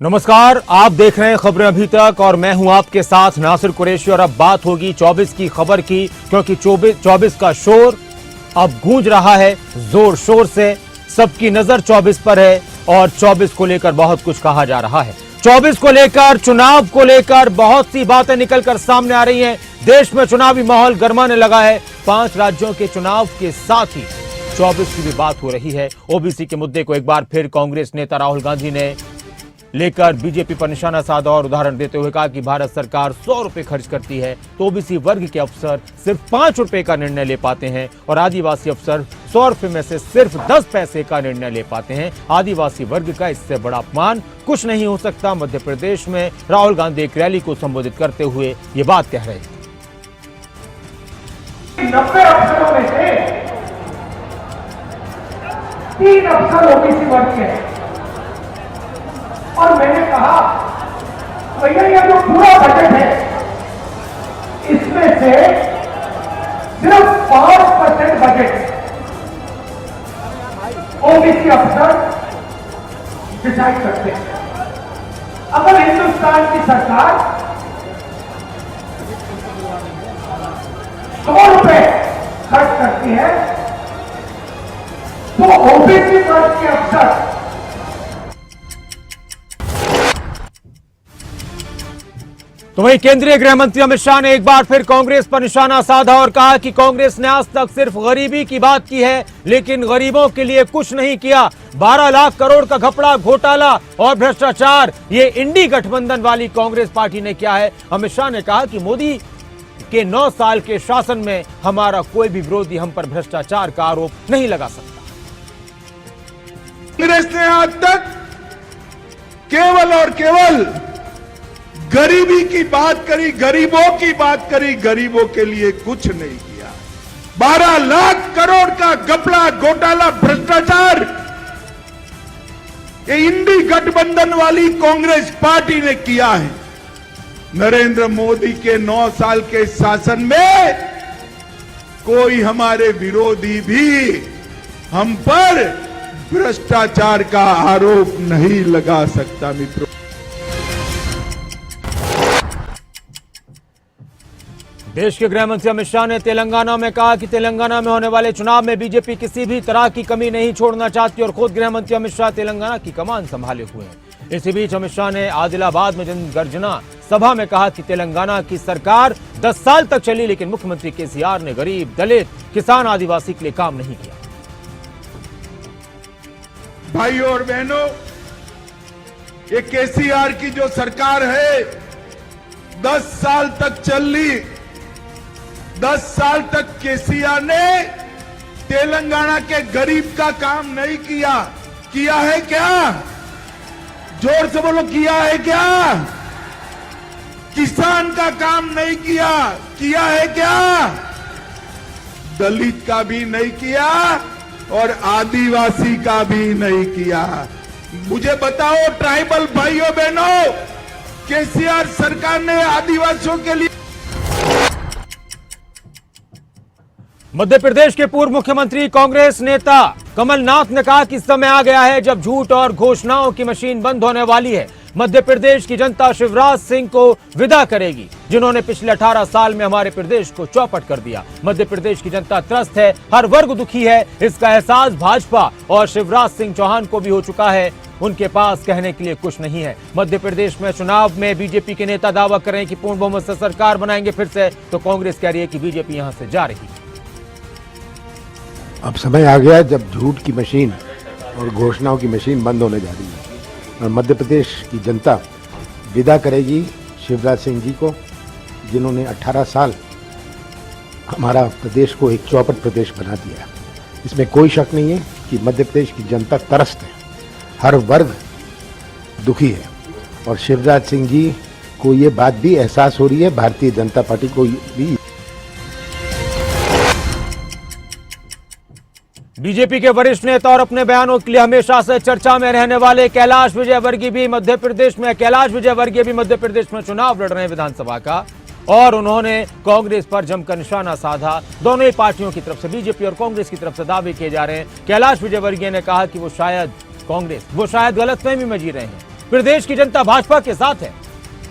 नमस्कार, आप देख रहे हैं खबरें अभी तक और मैं हूं आपके साथ नासिर कुरैशी। और अब बात होगी 24 की खबर की, क्योंकि 24 का शोर अब गूंज रहा है जोर शोर से। सबकी नजर 24 पर है और 24 को लेकर बहुत कुछ कहा जा रहा है। 24 को लेकर, चुनाव को लेकर बहुत सी बातें निकलकर सामने आ रही हैं। देश में चुनावी माहौल गरमाने लगा है। 5 राज्यों के चुनाव के साथ ही 24 की भी बात हो रही है। ओबीसी के मुद्दे को एक बार फिर कांग्रेस नेता राहुल गांधी ने लेकर बीजेपी पर निशाना साधा और उदाहरण देते हुए कहा कि भारत सरकार 100 रुपए खर्च करती है तो ओबीसी वर्ग के अफसर सिर्फ 5 रुपए का निर्णय ले पाते हैं और आदिवासी अफसर 100 रुपए में से सिर्फ 10 पैसे का निर्णय ले पाते हैं। आदिवासी वर्ग का इससे बड़ा अपमान कुछ नहीं हो सकता। मध्य प्रदेश में राहुल गांधी एक रैली को संबोधित करते हुए ये बात कह रहे थे। 90 अफसरों में से 3 अफसर ओबीसी वर्ग के हैं और मैंने कहा भैया ये जो पूरा बजट है इसमें से सिर्फ 5% बजट ओबीसी अफसर डिसाइड करते हैं। अगर हिंदुस्तान की सरकार 100 रुपए खर्च करती है तो ओबीसी वर्ग के अफसर तो वहीं केंद्रीय गृह मंत्री अमित शाह ने एक बार फिर कांग्रेस पर निशाना साधा और कहा कि कांग्रेस ने आज तक सिर्फ गरीबी की बात की है लेकिन गरीबों के लिए कुछ नहीं किया। 12 लाख करोड़ का घपला, घोटाला और भ्रष्टाचार ये इंडी गठबंधन वाली कांग्रेस पार्टी ने किया है। अमित शाह ने कहा कि मोदी के 9 साल के शासन में हमारा कोई भी विरोधी हम पर भ्रष्टाचार का आरोप नहीं लगा सकता। कांग्रेस ने आज तक केवल और केवल गरीबी की बात करी, गरीबों की बात करी, गरीबों के लिए कुछ नहीं किया। 12 लाख करोड़ का घपला, घोटाला, भ्रष्टाचार ये इंडी गठबंधन वाली कांग्रेस पार्टी ने किया है। नरेंद्र मोदी के 9 साल के शासन में कोई हमारे विरोधी भी हम पर भ्रष्टाचार का आरोप नहीं लगा सकता। मित्रों, देश के गृह मंत्री अमित शाह ने तेलंगाना में कहा कि तेलंगाना में होने वाले चुनाव में बीजेपी किसी भी तरह की कमी नहीं छोड़ना चाहती और खुद गृह मंत्री अमित शाह तेलंगाना की कमान संभाले हुए हैं। इसी बीच अमित शाह ने आदिलाबाद में जनगर्जना सभा में कहा कि तेलंगाना की सरकार 10 साल तक चली लेकिन मुख्यमंत्री केसीआर ने गरीब, दलित, किसान, आदिवासी के लिए काम नहीं किया। भाइयों और बहनों, ये केसीआर की जो सरकार है 10 साल तक चली। 10 साल तक केसीआर ने तेलंगाना के गरीब का काम नहीं किया। किया है क्या? जोर से बोलो, किया है क्या? किसान का काम नहीं किया। किया है क्या? दलित का भी नहीं किया और आदिवासी का भी नहीं किया। मुझे बताओ ट्राइबल भाइयों बहनों, केसीआर सरकार ने आदिवासियों के लिए। मध्य प्रदेश के पूर्व मुख्यमंत्री कांग्रेस नेता कमलनाथ ने कहा कि समय आ गया है जब झूठ और घोषणाओं की मशीन बंद होने वाली है। मध्य प्रदेश की जनता शिवराज सिंह को विदा करेगी जिन्होंने पिछले 18 साल में हमारे प्रदेश को चौपट कर दिया। मध्य प्रदेश की जनता त्रस्त है, हर वर्ग दुखी है। इसका एहसास भाजपा और शिवराज सिंह चौहान को भी हो चुका है। उनके पास कहने के लिए कुछ नहीं है। मध्य प्रदेश में चुनाव में बीजेपी के नेता दावा कर रहे हैं कि पूर्ण बहुमत से सरकार बनाएंगे फिर से, तो कांग्रेस कह रही है कि बीजेपी यहां से जा रही है। अब समय आ गया जब झूठ की मशीन और घोषणाओं की मशीन बंद होने जा रही है और मध्य प्रदेश की जनता विदा करेगी शिवराज सिंह जी को, जिन्होंने 18 साल हमारा प्रदेश को एक चौपट प्रदेश बना दिया। इसमें कोई शक नहीं है कि मध्य प्रदेश की जनता त्रस्त है, हर वर्ग दुखी है और शिवराज सिंह जी को ये बात भी एहसास हो रही है, भारतीय जनता पार्टी को भी। बीजेपी के वरिष्ठ नेता और अपने बयानों के लिए हमेशा से चर्चा में रहने वाले कैलाश विजयवर्गीय भी मध्य प्रदेश में चुनाव लड़ रहे हैं विधानसभा का और उन्होंने कांग्रेस पर जमकर निशाना साधा। दोनों ही पार्टियों की तरफ से, बीजेपी और कांग्रेस की तरफ से दावे किए जा रहे हैं। कैलाश विजयवर्गीय ने कहा कि वो शायद गलतफहमी में जी रहे हैं। प्रदेश की जनता भाजपा के साथ है।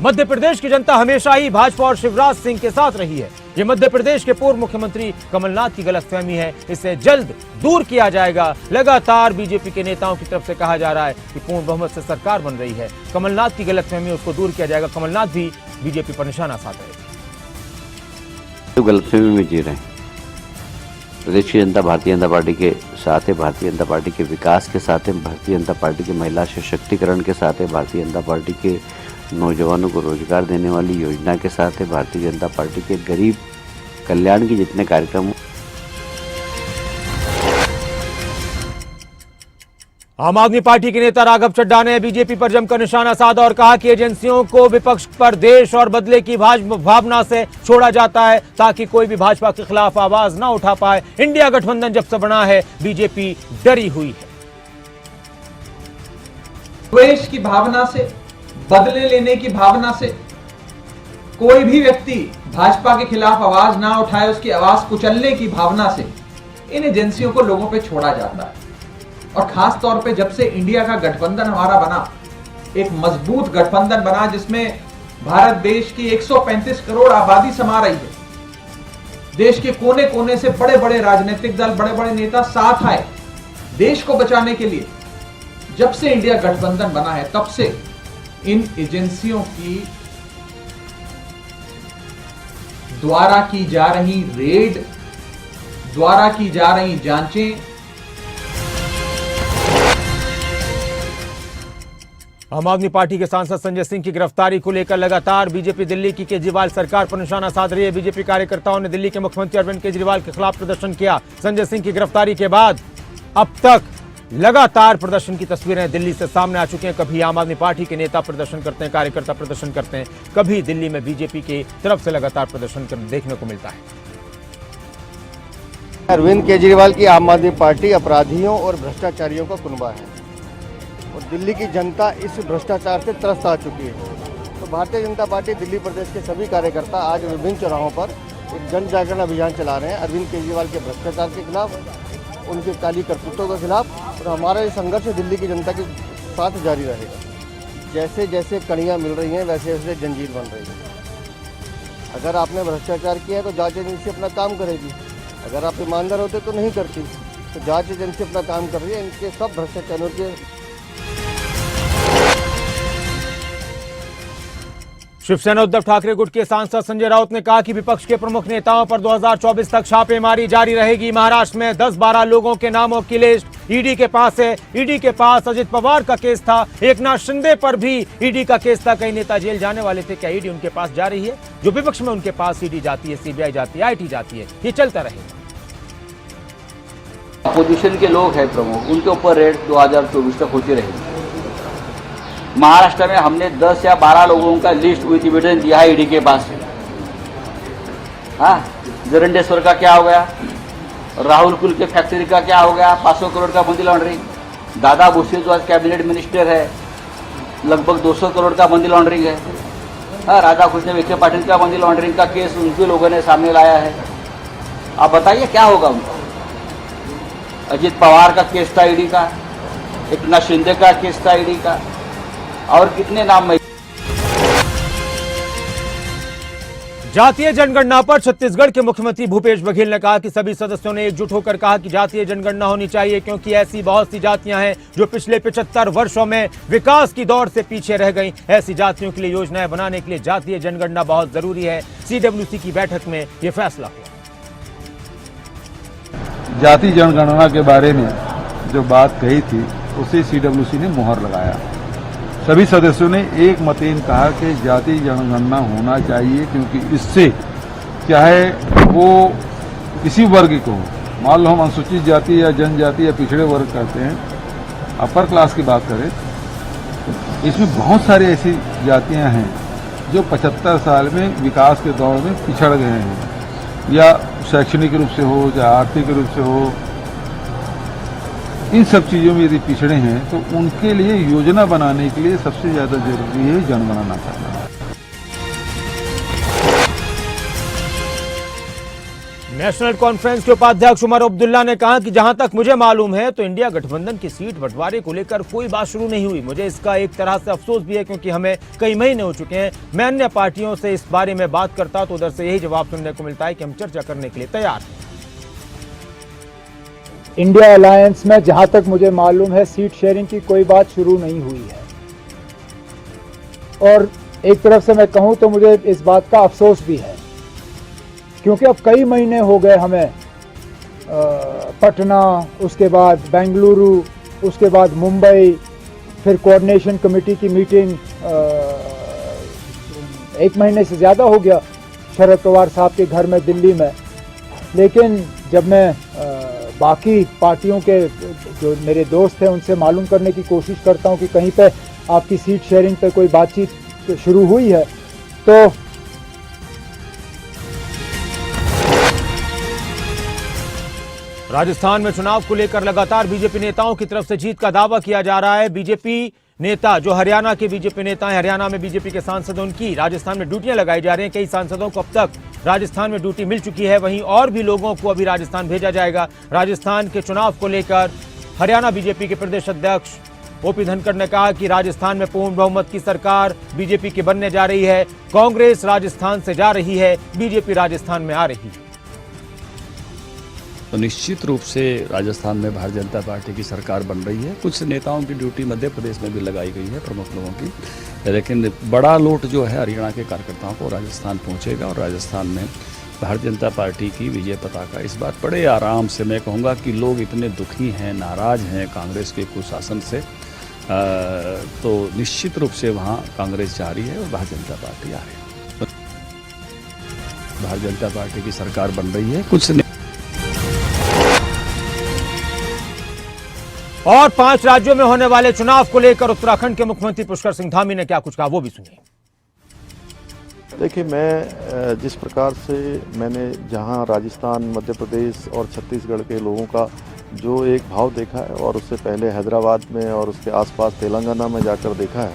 मध्य प्रदेश की जनता हमेशा ही भाजपा और शिवराज सिंह के साथ रही है। ये मध्य प्रदेश के पूर्व मुख्यमंत्री कमलनाथ की गलतफहमी है, इसे जल्द दूर किया जाएगा। लगातार बीजेपी के नेताओं की तरफ से कहा जा रहा है कि पूर्ण बहुमत से सरकार बन रही है। कमलनाथ की गलतफहमी उसको दूर किया जाएगा। कमलनाथ भी बीजेपी पर निशाना साध रहे थे। तो गलतफहमी में जी रहे हैं। प्रदेश की जनता भारतीय जनता पार्टी के साथ है, भारतीय जनता पार्टी के विकास के साथ है, भारतीय जनता पार्टी के महिला सशक्तिकरण के साथ है, भारतीय जनता पार्टी के नौजवानों को रोजगार देने वाली योजना के साथ है, भारतीय जनता पार्टी के गरीब कल्याण के जितने कार्यक्रम। आम आदमी पार्टी के नेता राघव चड्ढा ने बीजेपी पर जमकर निशाना साधा और कहा कि एजेंसियों को विपक्ष पर देश और बदले की भावना से छोड़ा जाता है ताकि कोई भी भाजपा के खिलाफ आवाज ना उठा पाए। इंडिया गठबंधन जब से बना है बीजेपी डरी हुई है। द्वेष की भावना से, बदले लेने की भावना से कोई भी व्यक्ति भाजपा के खिलाफ आवाज ना उठाए, उसकी आवाज कुचलने की भावना से इन एजेंसियों को लोगों पे छोड़ा जाता है। और खास तौर पे जब से इंडिया का गठबंधन हमारा बना, एक मजबूत गठबंधन बना जिसमें भारत देश की 135 करोड़ आबादी समा रही है, देश के कोने कोने से बड़े बड़े राजनीतिक दल, बड़े बड़े नेता साथ आए देश को बचाने के लिए। जब से इंडिया गठबंधन बना है तब से इन एजेंसियों की द्वारा की जा रही रेड, द्वारा की जा रही जांचें, आम आदमी पार्टी के सांसद संजय सिंह की गिरफ्तारी को लेकर लगातार बीजेपी दिल्ली की केजरीवाल सरकार पर निशाना साध रही है। बीजेपी कार्यकर्ताओं ने दिल्ली के मुख्यमंत्री अरविंद केजरीवाल के खिलाफ प्रदर्शन किया। संजय सिंह की गिरफ्तारी के बाद अब तक लगातार प्रदर्शन की तस्वीरें दिल्ली से सामने आ चुकी हैं। कभी आम आदमी पार्टी के नेता प्रदर्शन करते हैं, कार्यकर्ता प्रदर्शन करते हैं, कभी दिल्ली में बीजेपी की तरफ से लगातार प्रदर्शन देखने को मिलता है। अरविंद केजरीवाल की आम आदमी पार्टी अपराधियों और भ्रष्टाचारियों का कुनबा है और दिल्ली की जनता इस भ्रष्टाचार से त्रस्त आ चुकी है। तो भारतीय जनता पार्टी दिल्ली प्रदेश के सभी कार्यकर्ता आज विभिन्न चौराहों पर एक जन जागरण अभियान चला रहे हैं अरविंद केजरीवाल के भ्रष्टाचार के खिलाफ, उनके काली करतूतों के खिलाफ। और हमारा ये संघर्ष दिल्ली की जनता के साथ जारी रहेगा। जैसे जैसे कड़ियाँ मिल रही हैं वैसे वैसे जंजीर बन रही है। अगर आपने भ्रष्टाचार किया है तो जांच एजेंसी अपना काम करेगी, अगर आप ईमानदार होते तो नहीं करती। तो जांच एजेंसी अपना काम कर रही है। इनके सब भ्रष्टाचारियों के शिवसेना उद्धव ठाकरे गुट के सांसद संजय राउत ने कहा कि विपक्ष के प्रमुख नेताओं पर 2024 तक छापेमारी जारी रहेगी। महाराष्ट्र में 10-12 लोगों के नामों की लिस्ट ईडी के पास है। ईडी के पास अजित पवार का केस था, एकनाथ शिंदे पर भी ईडी का केस था। कई नेता जेल जाने वाले थे, क्या ईडी उनके पास जा रही है? जो विपक्ष में उनके पास ईडी जाती है, सीबीआई जाती है, आईटी जाती है, ये चलता रहेगा। अपोजिशन के लोग हैं प्रमुख, उनके ऊपर रेड 2024 तक होती रहेगी। महाराष्ट्र में हमने 10 या 12 लोगों का लिस्ट विथ एविडेंस दिया है ईडी के पास। हाँ, जरंडेश्वर का क्या हो गया, राहुल कुल के फैक्ट्री का क्या हो गया, 500 करोड़ का मनी लॉन्ड्रिंग। दादा भूसे जो आज कैबिनेट मिनिस्टर है, लगभग 200 करोड़ का मनी लॉन्ड्रिंग है। हाँ, राधा कृष्ण विखे पाटिल का मनी लॉन्ड्रिंग का केस उनके लोगों ने सामने लाया है। आप बताइए क्या होगा उनका। अजित पवार का केस था ईडी का, एकनाथ शिंदे का केस था ईडी का, और कितने नाम में। जातीय जनगणना पर छत्तीसगढ़ के मुख्यमंत्री भूपेश बघेल ने कहा कि सभी सदस्यों ने एकजुट होकर कहा कि जातीय जनगणना होनी चाहिए, क्योंकि ऐसी बहुत सी जातियां हैं जो पिछले 75 वर्षों में विकास की दौड़ से पीछे रह गईं। ऐसी जातियों के लिए योजनाएं बनाने के लिए जातीय जनगणना बहुत जरूरी है। सीडब्ल्यूसी की बैठक में यह फैसला हुआ। जाति जनगणना के बारे में जो बात कही थी उसे सीडब्ल्यूसी ने मुहर लगाया। सभी सदस्यों ने एक मतेन कहा कि जाति जनगणना होना चाहिए, क्योंकि इससे चाहे वो किसी वर्ग को, मान लो हम अनुसूचित जाति या जनजाति या पिछड़े वर्ग कहते हैं, अपर क्लास की बात करें, इसमें बहुत सारी ऐसी जातियां हैं जो 75 साल में विकास के दौर में पिछड़ गए हैं, या शैक्षणिक रूप से हो या आर्थिक रूप से हो। इन सब चीज़ों में यदि पिछड़े हैं तो उनके लिए योजना बनाने के लिए सबसे ज़्यादा जरूरी है जनगणना करना। नेशनल कॉन्फ्रेंस के उपाध्यक्ष उमर अब्दुल्ला ने कहा कि जहां तक मुझे मालूम है तो इंडिया गठबंधन की सीट बंटवारे को लेकर कोई बात शुरू नहीं हुई। मुझे इसका एक तरह से अफसोस भी है क्योंकि हमें कई महीने हो चुके हैं। मैं अन्य पार्टियों से इस बारे में बात करता तो उधर से यही जवाब सुनने को मिलता है कि हम चर्चा करने के लिए तैयार हैं। इंडिया अलायंस में जहां तक मुझे मालूम है सीट शेयरिंग की कोई बात शुरू नहीं हुई है, और एक तरफ से मैं कहूं तो मुझे इस बात का अफसोस भी है क्योंकि अब कई महीने हो गए हमें पटना, उसके बाद बेंगलुरु, उसके बाद मुंबई, फिर कोऑर्डिनेशन कमेटी की मीटिंग 1 महीने से ज़्यादा हो गया शरद पवार साहब के घर में दिल्ली में। लेकिन जब मैं बाकी पार्टियों के जो मेरे दोस्त हैं उनसे मालूम करने की कोशिश करता हूं कि कहीं पे आपकी सीट शेयरिंग पे कोई बातचीत शुरू हुई है, तो राजस्थान में चुनाव को लेकर लगातार बीजेपी नेताओं की तरफ से जीत का दावा किया जा रहा है। बीजेपी नेता जो हरियाणा के बीजेपी नेता हैं, हरियाणा में बीजेपी के सांसद, उनकी राजस्थान में ड्यूटियां लगाई जा रही हैं। कई सांसदों को अब तक राजस्थान में ड्यूटी मिल चुकी है, वहीं और भी लोगों को अभी राजस्थान भेजा जाएगा। राजस्थान के चुनाव को लेकर हरियाणा बीजेपी के प्रदेश अध्यक्ष ओपी धनखड़ ने कहा कि राजस्थान में पूर्ण बहुमत की सरकार बीजेपी की बनने जा रही है। कांग्रेस राजस्थान से जा रही है, बीजेपी राजस्थान में आ रही है। तो निश्चित रूप से राजस्थान में भारतीय जनता पार्टी की सरकार बन रही है। कुछ नेताओं की ड्यूटी मध्य प्रदेश में भी लगाई गई है, प्रमुख लोगों की, लेकिन बड़ा लोट जो है हरियाणा के कार्यकर्ताओं को राजस्थान पहुंचेगा और राजस्थान में भारतीय जनता पार्टी की विजय पताका इस बार बड़े आराम से, मैं कहूँगा कि लोग इतने दुखी हैं, नाराज हैं कांग्रेस के कुशासन से, तो निश्चित रूप से वहाँ कांग्रेस जा रही है और भारतीय जनता पार्टी आ रही है। भारतीय जनता पार्टी की सरकार बन रही है। कुछ और 5 राज्यों में होने वाले चुनाव को लेकर उत्तराखंड के मुख्यमंत्री पुष्कर सिंह धामी ने क्या कुछ कहा, वो भी सुनिए। देखिए, मैं जिस प्रकार से मैंने जहां राजस्थान, मध्य प्रदेश और छत्तीसगढ़ के लोगों का जो एक भाव देखा है, और उससे पहले हैदराबाद में और उसके आसपास तेलंगाना में जाकर देखा है,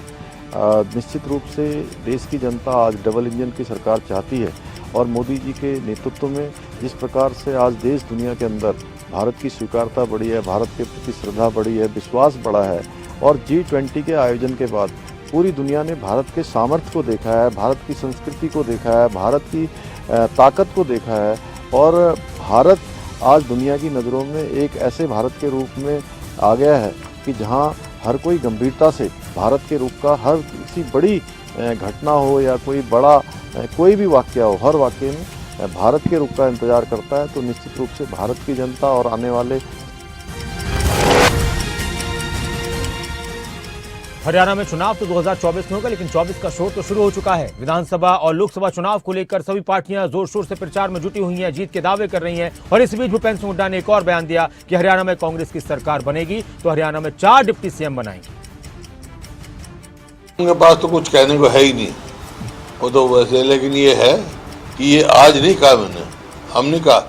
निश्चित रूप से देश की जनता आज डबल इंजन की सरकार चाहती है। और मोदी जी के नेतृत्व में जिस प्रकार से आज देश दुनिया के अंदर भारत की स्वीकारता बढ़ी है, भारत के प्रति श्रद्धा बढ़ी है, विश्वास बढ़ा है, और G20 के आयोजन के बाद पूरी दुनिया ने भारत के सामर्थ्य को देखा है, भारत की संस्कृति को देखा है, भारत की ताकत को देखा है, और भारत आज दुनिया की नज़रों में एक ऐसे भारत के रूप में आ गया है कि जहां हर कोई गंभीरता से भारत के रूप का, हर किसी बड़ी घटना हो या कोई बड़ा कोई भी वाक़या हो, हर वाक़ये में भारत के रूप का इंतजार करता है। तो निश्चित रूप से भारत की जनता और आने वाले हरियाणा में चुनाव तो 2024 में होगा, लेकिन 24 का शोर तो शुरू हो चुका है। विधानसभा और लोकसभा चुनाव को लेकर सभी पार्टियां जोर शोर से प्रचार में जुटी हुई हैं, जीत के दावे कर रही हैं। और इस बीच भूपेंद्र सिंह हुड्डा ने एक और बयान दिया कि हरियाणा में कांग्रेस की सरकार बनेगी तो हरियाणा में 4 डिप्टी सीएम बनाएंगे। उनके पास तो कुछ कहने को है ही नहीं, वो तो वैसे, लेकिन ये है कि ये आज नहीं कहा मैंने, हमने कहा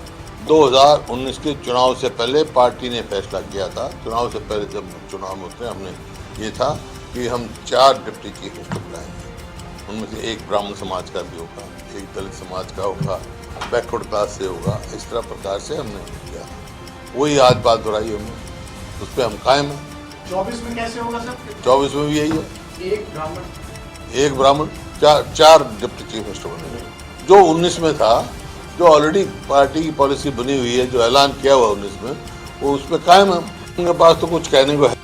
2019 के चुनाव से पहले पार्टी ने फैसला किया था। चुनाव से पहले जब चुनाव होते हैं, हमने ये था कि हम 4 डिप्टी चीफ मिनिस्टर बुलाएंगे। उनमें से एक ब्राह्मण समाज का भी होगा, एक दलित समाज का होगा, बैकवर्ड क्लास से होगा। इस तरह प्रकार से हमने किया, वही आज बात दोहराई हमने, उस पर हम कायम हैं। 24 में कैसे होगा सर? 24 में भी यही है, एक ब्राह्मण 4 डिप्टी चीफ मिनिस्टर बनेंगे। जो 19 में था, जो ऑलरेडी पार्टी की पॉलिसी बनी हुई है, जो ऐलान किया हुआ 19 में, वो उस पर कायम है। उनके पास तो कुछ कहने को है।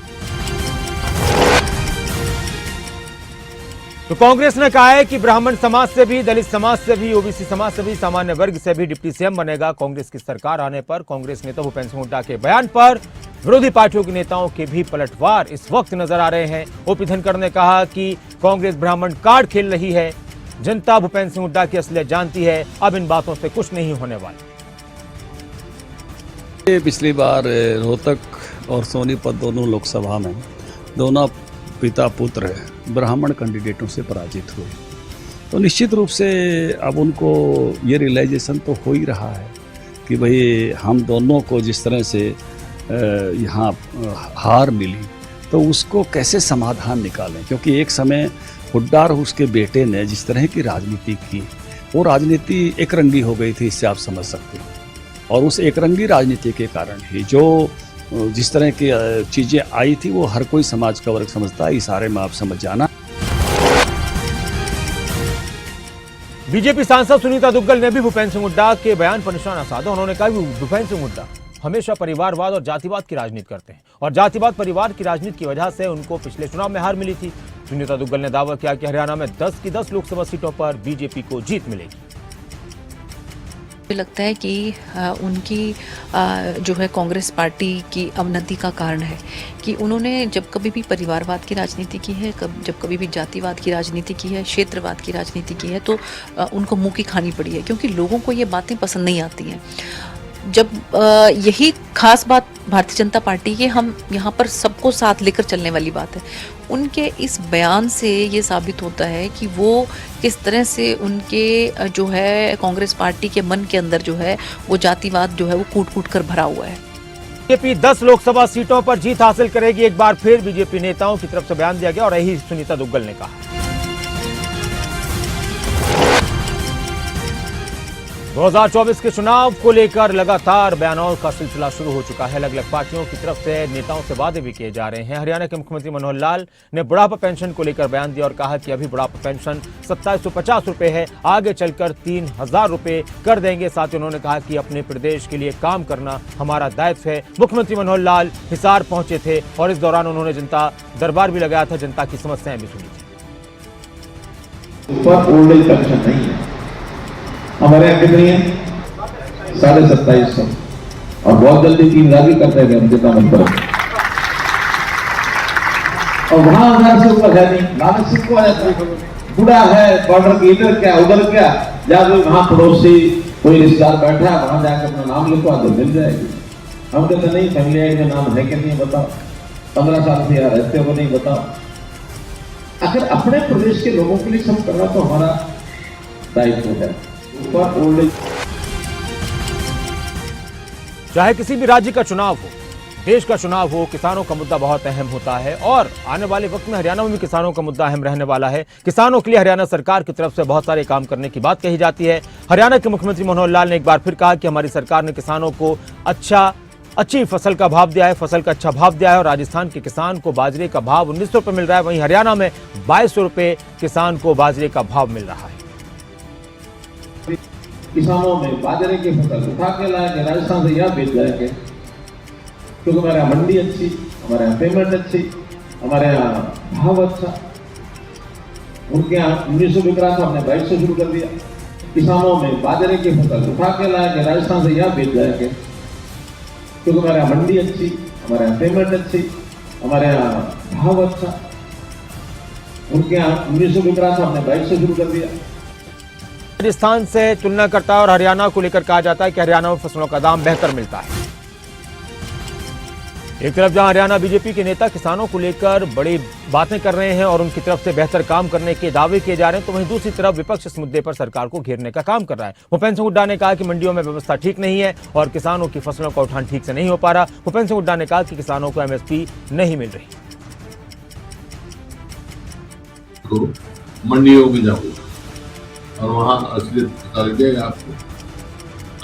तो कांग्रेस ने कहा है कि ब्राह्मण समाज से भी, दलित समाज से भी, ओबीसी समाज से भी, सामान्य वर्ग से भी डिप्टी सीएम बनेगा कांग्रेस की सरकार आने पर। कांग्रेस नेता भूपेंद्र सिंह हुड्डा के बयान पर विरोधी पार्टियों के नेताओं के भी पलटवार इस वक्त नजर आ रहे हैं। ओपी धनखड़ ने कहा कि कांग्रेस ब्राह्मण कार्ड खेल रही है, जनता भूपेंद्र सिंह हुड्डा की असलियत जानती है, अब इन बातों से कुछ नहीं होने वाला। पिछली बार रोहतक और सोनीपत दोनों लोकसभा में दोनों पिता पुत्र ब्राह्मण कैंडिडेटों से पराजित हुए, तो निश्चित रूप से अब उनको ये रियलाइजेशन तो हो ही रहा है कि भाई हम दोनों को जिस तरह से यहाँ हार मिली, तो उसको कैसे समाधान निकालें। क्योंकि एक समय हुड्डा और उसके बेटे ने जिस तरह की राजनीति की, वो राजनीति एक रंगी हो गई थी, इससे आप समझ सकते हो। और उस एकरंगी राजनीति के कारण ही जो जिस तरह की चीज़ें आई थी वो हर कोई समाज का वर्ग समझता है, इशारे में आप समझ जाना। बीजेपी सांसद सुनीता दुग्गल ने भी भूपेंद्र सिंह हुड्डा के बयान पर निशाना साधा। उन्होंने कहा कि भूपेंद्र सिंह हुड्डा हमेशा परिवारवाद और जातिवाद की राजनीति करते हैं और जातिवाद परिवार की राजनीति की वजह से उनको पिछले चुनाव में हार मिली थी। सुनीता दुग्गल ने दावा किया कि हरियाणा में 10 की 10 लोकसभा सीटों पर बीजेपी को जीत मिलेगी। मुझे लगता है कि उनकी जो है कांग्रेस पार्टी की अवनति का कारण है कि उन्होंने जब कभी भी परिवारवाद की राजनीति की है, जब कभी भी जातिवाद की राजनीति की है, क्षेत्रवाद की राजनीति की है, तो उनको मुंह की खानी पड़ी है, क्योंकि लोगों को ये बातें पसंद नहीं आती हैं। जब यही खास बात भारतीय जनता पार्टी के, हम यहाँ पर सबको साथ लेकर चलने वाली बात है। उनके इस बयान से ये साबित होता है कि वो किस तरह से उनके जो है कांग्रेस पार्टी के मन के अंदर जो है वो जातिवाद जो है वो कूट कूट कर भरा हुआ है। बीजेपी 10 लोकसभा सीटों पर जीत हासिल करेगी, एक बार फिर बीजेपी नेताओं की तरफ से बयान दिया गया और यही सुनीता दुग्गल ने कहा। 2024 के चुनाव को लेकर लगातार बयानों का सिलसिला शुरू हो चुका है। अलग अलग पार्टियों की तरफ से नेताओं से वादे भी किए जा रहे हैं। हरियाणा के मुख्यमंत्री मनोहर लाल ने बुढ़ापा पेंशन को लेकर बयान दिया और कहा कि अभी बुढ़ापा पेंशन 2750 रुपए है, आगे चलकर 3000 रुपए कर देंगे। साथ ही उन्होंने कहा कि अपने प्रदेश के लिए काम करना हमारा दायित्व है। मुख्यमंत्री मनोहर लाल हिसार पहुंचे थे और इस दौरान उन्होंने जनता दरबार भी लगाया था, जनता की समस्याएं भी सुनी थी। हमारे यहाँ कितनी है? 2750 और बहुत जल्दी 3000 भी करते हैं हम जितना मन करो। और वहां 1000 से ऊपर है नहीं, लालच सिर्फ आ जाता है। बुढ़ा है, बॉर्डर की इधर क्या उधर क्या, या कोई वहां पड़ोसी कोई रिश्तेदार बैठा है, वहां जाकर अपना नाम लिखवा दो, मिल जाएगी। हम कहते नहीं, फैमिली आई में नाम है कि नहीं बताओ, 15 साल से यहाँ रहते हो नहीं बताओ। अगर अपने प्रदेश के लोगों के लिए सब करना तो हमारा दायित्व है। चाहे किसी भी राज्य का चुनाव हो, देश का चुनाव हो, किसानों का मुद्दा बहुत अहम होता है और आने वाले वक्त में हरियाणा में भी किसानों का मुद्दा अहम रहने वाला है। किसानों के लिए हरियाणा सरकार की तरफ से बहुत सारे काम करने की बात कही जाती है। हरियाणा के मुख्यमंत्री मनोहर लाल ने एक बार फिर कहा कि हमारी सरकार ने किसानों को अच्छी फसल का भाव दिया है, फसल का अच्छा भाव दिया है और राजस्थान के किसान को बाजरे का भाव 1900 रुपये मिल रहा है, वहीं हरियाणा में 2200 रुपये किसान को बाजरे का भाव मिल रहा है। किसानों में बाजरे की फसल उठा के लाएंगे, राजस्थान से यहाँ बेच जाएंगे, क्योंकि हमारे यहाँ मंडी अच्छी, हमारे यहाँ पेमेंट अच्छी, हमारे यहाँ भाव अच्छा। उनके यहाँ 1900 बिक रहा था, हमने 2200 शुरू कर दिया। किसानों में बाजरे की फसल उठा के लाएंगे, राजस्थान से यहाँ बेच जाएंगे, क्योंकि हमारे यहाँ मंडी अच्छी, हमारे यहाँ पेमेंट अच्छी, हमारे यहाँ भाव अच्छा। उनके यहाँ 1900 बिक रहा था, हमने 2200 शुरू कर दिया। राजस्थान से तुलना करता है और हरियाणा को लेकर कहा जाता है कि हरियाणा में फसलों का दाम बेहतर मिलता है। एक तरफ जहां हरियाणा बीजेपी के नेता किसानों को लेकर बड़ी बातें कर रहे हैं और उनकी तरफ से बेहतर काम करने के दावे किए जा रहे हैं, तो वहीं दूसरी तरफ विपक्ष इस मुद्दे पर सरकार को घेरने का काम कर रहा है। भूपेंद्र सिंह हुड्डा ने कहा कि मंडियों में व्यवस्था ठीक नहीं है और किसानों की फसलों का उठान ठीक से नहीं हो पा रहा। भूपेंद्र सिंह हुड्डा ने कहा कि किसानों को एमएसपी नहीं मिल रही। मंडियों में जाओ और वहां असलियत पता लगेगा आपको।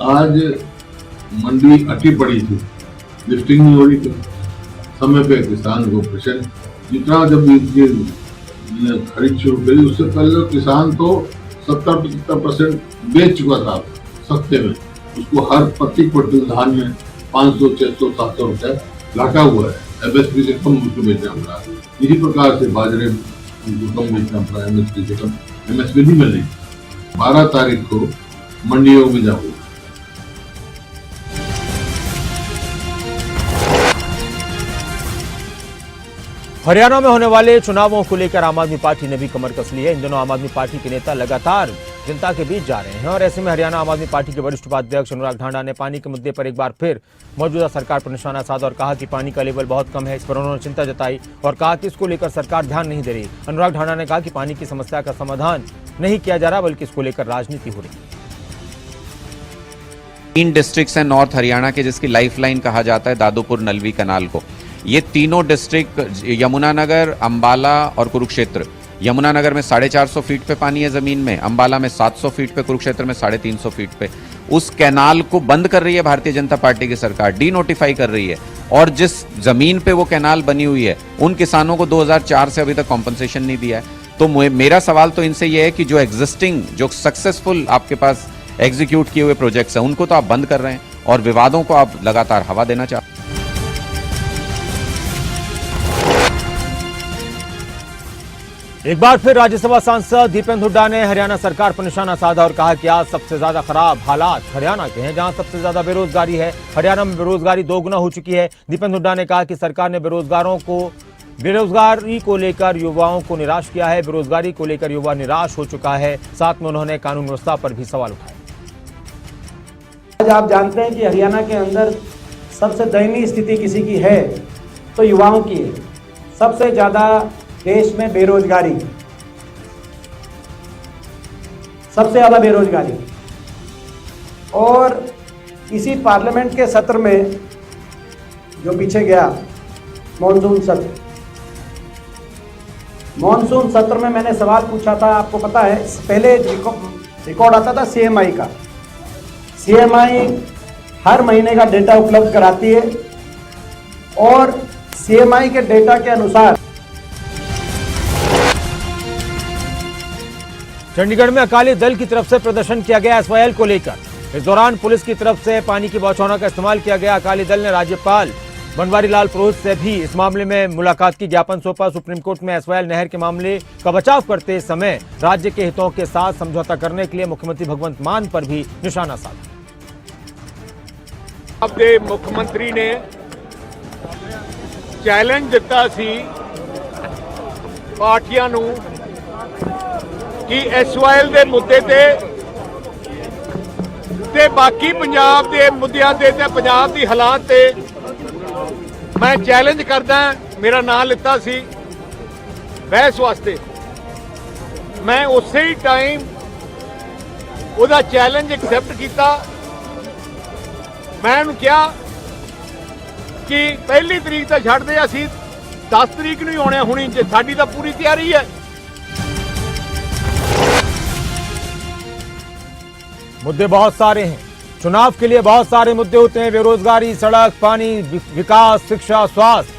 आज मंडी अटी पड़ी थी, लिस्टिंग नहीं हो रही थी समय पे, किसान को प्रेशर जितना जब खरीद शुरू करी उससे पहले किसान तो 70-75% बेच चुका था सस्ते में। उसको हर प्रति क्विंटल धान में 500, 600, 700 रुपए घाटा हुआ है। एमएसपी से कम उसको बेचना पड़ा। इसी प्रकार से बाजरे उनको कम बेचना पड़ा, एमएसपी से कम। एमएसपी नहीं मिल रही। 12 तारीख को मंडियों में जाऊंगा। हरियाणा में होने वाले चुनावों को लेकर आम आदमी पार्टी ने भी कमर कस ली है। इन दिनों आम आदमी पार्टी के नेता लगातार जनता के बीच जा रहे हैं और ऐसे में हरियाणा आम आदमी पार्टी के वरिष्ठ उपाध्यक्ष अनुराग ढांडा ने पानी के मुद्दे पर एक बार फिर मौजूदा सरकार पर निशाना साधा और कहा कि पानी का लेवल बहुत कम है। इस पर उन्होंने चिंता जताई और कहा कि इसको लेकर सरकार ध्यान नहीं दे रही। अनुराग ढांडा ने कहा कि पानी की समस्या का समाधान नहीं किया जा रहा, बल्कि इसको लेकर राजनीति हो रही है। 3 डिस्ट्रिक्ट्स हैं नॉर्थ हरियाणा के, जिसकी लाइफलाइन कहा जाता है दादोपुर नलवी कनाल को। ये तीनों डिस्ट्रिक्ट यमुनानगर, अंबाला और कुरुक्षेत्र, यमुनानगर में 450 फीट पे पानी है ज़मीन में, अंबाला में 700 फीट पे, कुरुक्षेत्र में 350 फीट पे। उस कैनाल को बंद कर रही है भारतीय जनता पार्टी की सरकार, डी नोटिफाई कर रही है। और जिस जमीन पे वो कैनाल बनी हुई है उन किसानों को 2004 से अभी तक कॉम्पनसेशन नहीं दिया है। तो मेरा सवाल तो इनसे ये है कि जो एग्जिस्टिंग, जो सक्सेसफुल आपके पास एग्जीक्यूट किए हुए प्रोजेक्ट्स हैं उनको तो आप बंद कर रहे हैं और विवादों को आप लगातार हवा देना चाहते हैं। एक बार फिर राज्यसभा सांसद दीपेंद्र हुड्डा ने हरियाणा सरकार पर निशाना साधा और कहा कि आज सबसे ज्यादा खराब हालात हरियाणा के हैं, जहां सबसे ज्यादा बेरोजगारी है। हरियाणा में बेरोजगारी दोगुना हो चुकी है। दीपेंद्र हुड्डा ने कहा कि सरकार ने बेरोजगारी को लेकर युवाओं को निराश किया है। बेरोजगारी को लेकर युवा निराश हो चुका है। साथ में उन्होंने कानून व्यवस्था पर भी सवाल उठाए। आज आप जानते हैं कि हरियाणा के अंदर सबसे दयनीय स्थिति किसी की है तो युवाओं की है। सबसे ज्यादा देश में बेरोजगारी, सबसे ज्यादा बेरोजगारी। और इसी पार्लियामेंट के सत्र में जो पीछे गया मॉनसून सत्र में मैंने सवाल पूछा था, आपको पता है पहले रिकॉर्ड आता था सीएमआई का। सीएमआई हर महीने का डेटा उपलब्ध कराती है और सीएमआई के डेटा के अनुसार चंडीगढ़ में अकाली दल की तरफ से प्रदर्शन किया गया एसवाईएल को लेकर। इस दौरान पुलिस की तरफ से पानी की बौछारों का इस्तेमाल किया गया। अकाली दल ने राज्यपाल बनवारी लाल पुरोहित से भी इस मामले में मुलाकात की। ज्ञापन सौंपा। सुप्रीम कोर्ट में एसवाईएल नहर के मामले का बचाव करते समय राज्य के हितों के साथ समझौता करने के लिए मुख्यमंत्री भगवंत मान पर भी निशाना साधा। मुख्यमंत्री ने चैलेंज दिता सी पार्टियां नूं कि एसवाईएल दे मुद्दे ते बाकी पंजाब दे मुद्दਿਆਂ ते पंजाब दी हालात ते मैं चैलेंज करदा। मेरा नाम लिता सी बहस वास्ते, मैं उस ही टाइम ਉਹਦਾ चैलेंज एक्सेप्ट किया। मैं उन्हें कहा कि पहली तरीक तो छड्ड दे, असीं 10 तरीक नूं ही आउणे हुणी, जे साडी तां पूरी तैयारी है। मुद्दे बहुत सारे हैं। चुनाव के लिए बहुत सारे मुद्दे होते हैं। बेरोजगारी, सड़क, पानी, विकास, शिक्षा, स्वास्थ्य।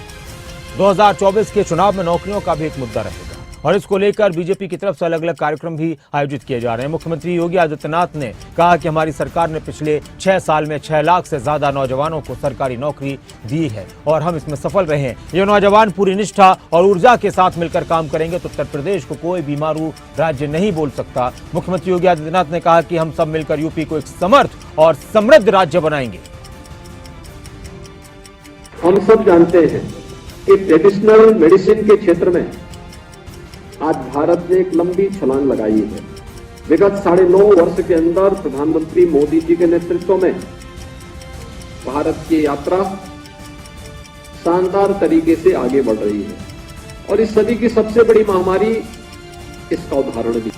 2024 के चुनाव में नौकरियों का भी एक मुद्दा रहेगा और इसको लेकर बीजेपी की तरफ से अलग अलग कार्यक्रम भी आयोजित किए जा रहे हैं। मुख्यमंत्री योगी आदित्यनाथ ने कहा कि हमारी सरकार ने पिछले 6 साल में 6 लाख से ज्यादा नौजवानों को सरकारी नौकरी दी है और हम इसमें सफल रहे हैं। ये नौजवान पूरी निष्ठा और ऊर्जा के साथ मिलकर काम करेंगे तो उत्तर प्रदेश को कोई भी मारू राज्य नहीं बोल सकता। मुख्यमंत्री योगी आदित्यनाथ ने कहा कि हम सब मिलकर यूपी को एक समर्थ और समृद्ध राज्य बनाएंगे। हम सब जानते हैं कि ट्रेडिशनल मेडिसिन के क्षेत्र में आज भारत ने एक लंबी छलांग लगाई है। विगत 9.5 वर्ष के अंदर प्रधानमंत्री मोदी जी के नेतृत्व में भारत की यात्रा शानदार तरीके से आगे बढ़ रही है और इस सदी की सबसे बड़ी महामारी इसका उदाहरण भी।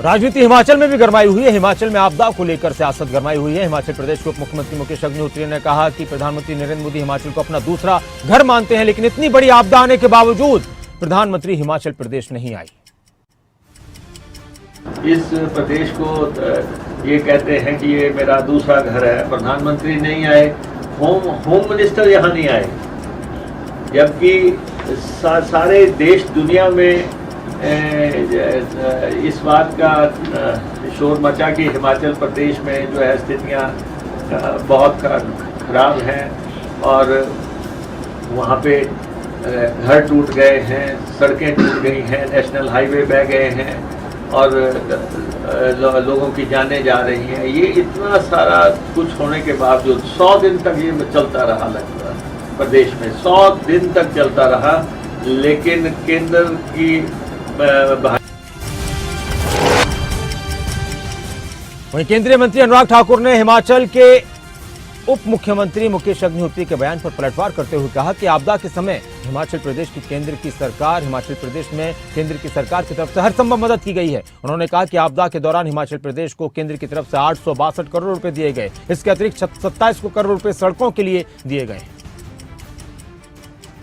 राजनीति हिमाचल में भी गरमाई हुई है। हिमाचल में आपदा को लेकर सियासत गरमाई हुई है। हिमाचल प्रदेश के उप मुख्यमंत्री मुकेश अग्निहोत्री ने कहा कि प्रधानमंत्री नरेंद्र मोदी हिमाचल को अपना दूसरा घर मानते हैं, लेकिन इतनी बड़ी आपदा आने के बावजूद प्रधानमंत्री हिमाचल प्रदेश नहीं आई। इस प्रदेश को ये कहते हैं कि ये मेरा दूसरा घर है। प्रधानमंत्री नहीं आए, होम मिनिस्टर यहाँ नहीं आए, जबकि सारे देश दुनिया में इस बात का शोर मचा कि हिमाचल प्रदेश में जो है स्थितियाँ बहुत खराब हैं और वहाँ पे घर टूट गए हैं, सड़कें टूट गई हैं, नेशनल हाईवे बह गए हैं और लोगों की जानें जा रही हैं। ये इतना सारा कुछ होने के बावजूद 100 दिन तक ये चलता रहा लगता प्रदेश में, 100 दिन तक चलता रहा, लेकिन केंद्र की वहीं केंद्रीय मंत्री अनुराग ठाकुर ने हिमाचल के उप मुख्यमंत्री मुकेश अग्निहोत्री के बयान पर पलटवार करते हुए कहा कि आपदा के समय हिमाचल प्रदेश की केंद्र की सरकार हिमाचल प्रदेश में केंद्र की सरकार की तरफ से हर संभव मदद की गई है। उन्होंने कहा कि आपदा के दौरान हिमाचल प्रदेश को केंद्र की तरफ से 862 करोड़ रुपए दिए गए। इसके अतिरिक्त 27 करोड़ रुपए सड़कों के लिए दिए गए।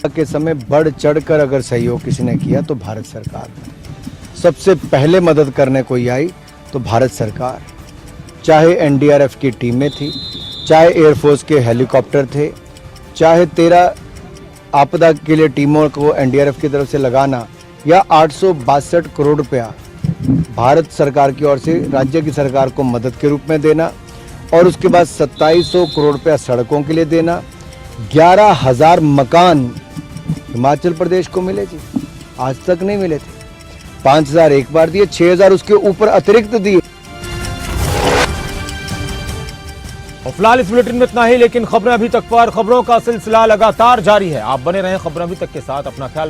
के समय बढ़ चढ़कर अगर सहयोग किसी ने किया तो भारत सरकार ने। सबसे पहले मदद करने कोई आई तो भारत सरकार, चाहे एनडीआरएफ की टीमें थी, चाहे एयरफोर्स के हेलीकॉप्टर थे, चाहे 13 आपदा के लिए टीमों को एनडीआरएफ की तरफ से लगाना, या 862 करोड़ रुपया भारत सरकार की ओर से राज्य की सरकार को मदद के रूप में देना, और उसके बाद 2700 करोड़ रुपया सड़कों के लिए देना। 11,000 मकान हिमाचल प्रदेश को मिले जी, आज तक नहीं मिले थे। 5,000 एक बार दिए, 6,000 उसके ऊपर अतिरिक्त दिए। और फिलहाल इस बुलेटिन में इतना ही, लेकिन खबरें अभी तक पर, खबरों का सिलसिला लगातार जारी है। आप बने रहें खबरें अभी तक के साथ। अपना ख्याल रखें।